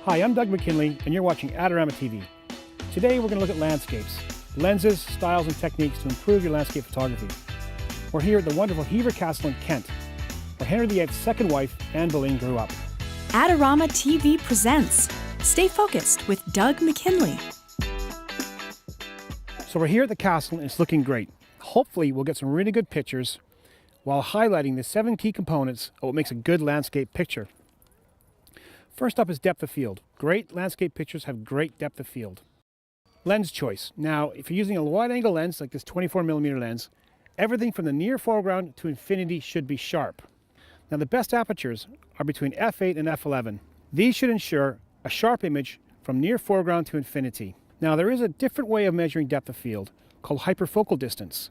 Hi, I'm Doug McKinlay, and you're watching Adorama TV. Today we're going to look at landscapes, lenses, styles, and techniques to improve your landscape photography. We're here at the wonderful Hever Castle in Kent, where Henry VIII's second wife, Anne Boleyn, grew up. Adorama TV presents Stay Focused with Doug McKinlay. So we're here at the castle and it's looking great. Hopefully we'll get some really good pictures while highlighting the 7 key components of what makes a good landscape picture. First up is depth of field. Great landscape pictures have great depth of field. Lens choice. Now, if you're using a wide angle lens like this 24mm lens, everything from the near foreground to infinity should be sharp. Now, the best apertures are between f8 and f11. These should ensure a sharp image from near foreground to infinity. Now, there is a different way of measuring depth of field called hyperfocal distance,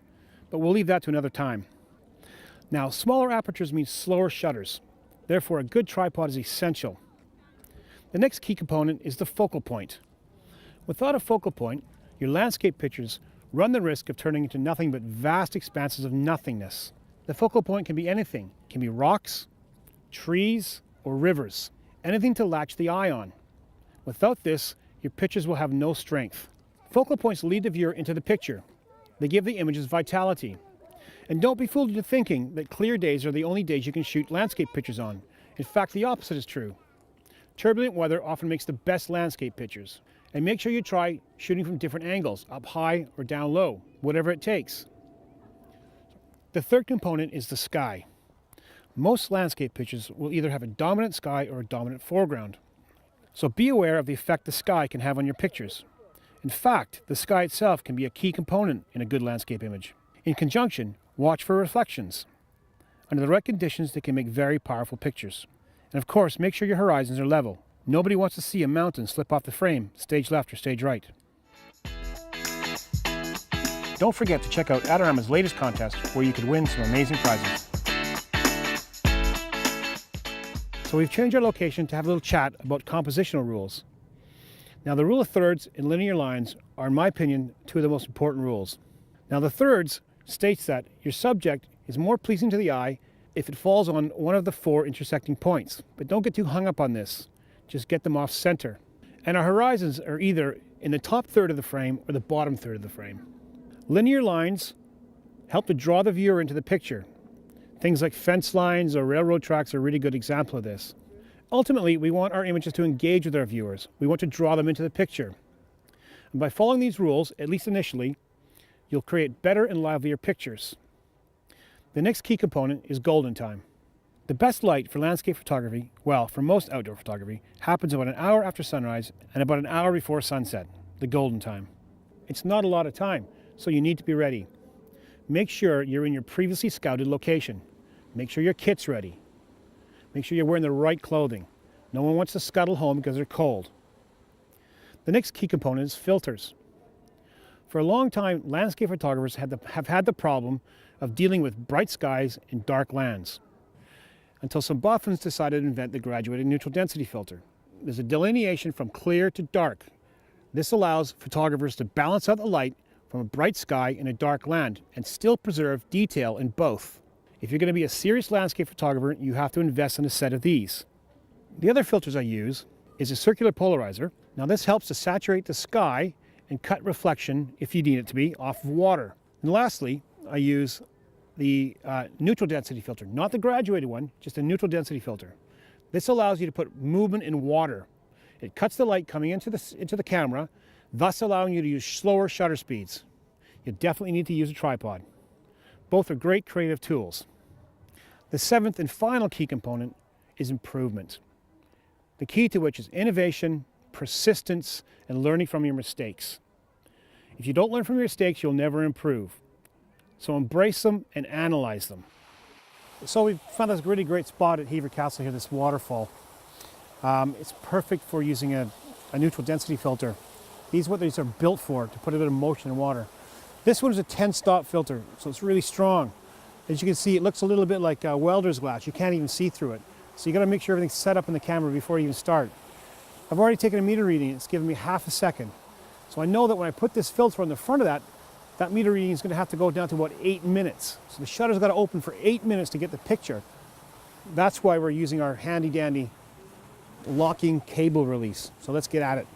but we'll leave that to another time. Now, smaller apertures mean slower shutters. Therefore, a good tripod is essential. The next key component is the focal point. Without a focal point, your landscape pictures run the risk of turning into nothing but vast expanses of nothingness. The focal point can be anything. It can be rocks, trees, or rivers. Anything to latch the eye on. Without this, your pictures will have no strength. Focal points lead the viewer into the picture. They give the images vitality. And don't be fooled into thinking that clear days are the only days you can shoot landscape pictures on. In fact, the opposite is true. Turbulent weather often makes the best landscape pictures. And make sure you try shooting from different angles, up high or down low, whatever it takes. The third component is the sky. Most landscape pictures will either have a dominant sky or a dominant foreground. So be aware of the effect the sky can have on your pictures. In fact, the sky itself can be a key component in a good landscape image. In conjunction, watch for reflections. Under the right conditions, they can make very powerful pictures. And of course, make sure your horizons are level. Nobody wants to see a mountain slip off the frame, stage left or stage right. Don't forget to check out Adorama's latest contest where you could win some amazing prizes. So we've changed our location to have a little chat about compositional rules. Now, the rule of thirds and linear lines are, in my opinion, 2 of the most important rules. Now, the thirds states that your subject is more pleasing to the eye if it falls on one of the 4 intersecting points. But don't get too hung up on this. Just get them off center. And our horizons are either in the top third of the frame or the bottom third of the frame. Linear lines help to draw the viewer into the picture. Things like fence lines or railroad tracks are a really good example of this. Ultimately, we want our images to engage with our viewers. We want to draw them into the picture. And by following these rules, at least initially, you'll create better and livelier pictures. The next key component is golden time. The best light for landscape photography, well, for most outdoor photography, happens about an hour after sunrise and about an hour before sunset, the golden time. It's not a lot of time, so you need to be ready. Make sure you're in your previously scouted location. Make sure your kit's ready. Make sure you're wearing the right clothing. No one wants to scuttle home because they're cold. The next key component is filters. For a long time, landscape photographers have had the problem of dealing with bright skies and dark lands, until some boffins decided to invent the graduated neutral density filter. There's a delineation from clear to dark. This allows photographers to balance out the light from a bright sky and a dark land and still preserve detail in both. If you're going to be a serious landscape photographer, you have to invest in a set of these. The other filters I use is a circular polarizer. Now, this helps to saturate the sky and cut reflection, if you need it to be, off of water. And lastly, I use the neutral density filter, not the graduated one, just a neutral density filter. This allows you to put movement in water. It cuts the light coming into the camera, thus allowing you to use slower shutter speeds. You definitely need to use a tripod. Both are great creative tools. The 7th and final key component is improvement. The key to which is innovation, persistence, and learning from your mistakes. If you don't learn from your mistakes, you'll never improve. So embrace them and analyze them. So we found this really great spot at Hever Castle here, this waterfall. It's perfect for using a neutral density filter. These are what these are built for, to put a bit of motion in water. This one is a 10-stop filter, so it's really strong. As you can see, it looks a little bit like welder's glass. You can't even see through it. So you got to make sure everything's set up in the camera before you even start. I've already taken a meter reading. It's given me half a second. So I know that when I put this filter on the front of that meter reading is going to have to go down to about 8 minutes. So the shutter's got to open for 8 minutes to get the picture. That's why we're using our handy dandy locking cable release. So let's get at it.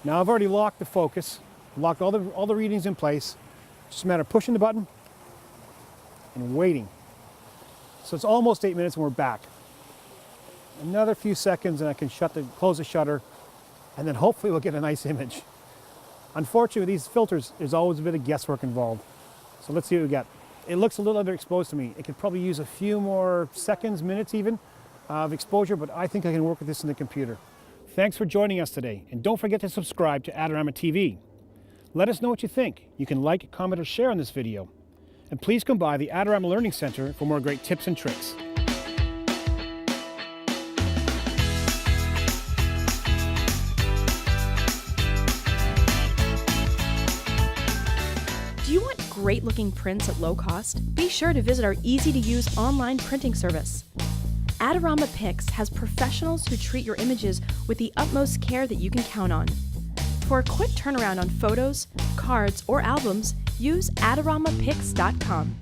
Now I've already locked the focus, locked all the readings in place. Just a matter of pushing the button and waiting. So it's almost 8 minutes and we're back. Another few seconds and I can close the shutter, and then hopefully we'll get a nice image. Unfortunately, with these filters, there's always a bit of guesswork involved. So let's see what we got. It looks a little underexposed to me. It could probably use a few more seconds, minutes even, of exposure, but I think I can work with this in the computer. Thanks for joining us today, and don't forget to subscribe to Adorama TV. Let us know what you think. You can like, comment, or share on this video. And please come by the Adorama Learning Center for more great tips and tricks. Do you want great looking prints at low cost? Be sure to visit our easy to use online printing service. Adorama Pix has professionals who treat your images with the utmost care that you can count on. For a quick turnaround on photos, cards, or albums, use AdoramaPix.com.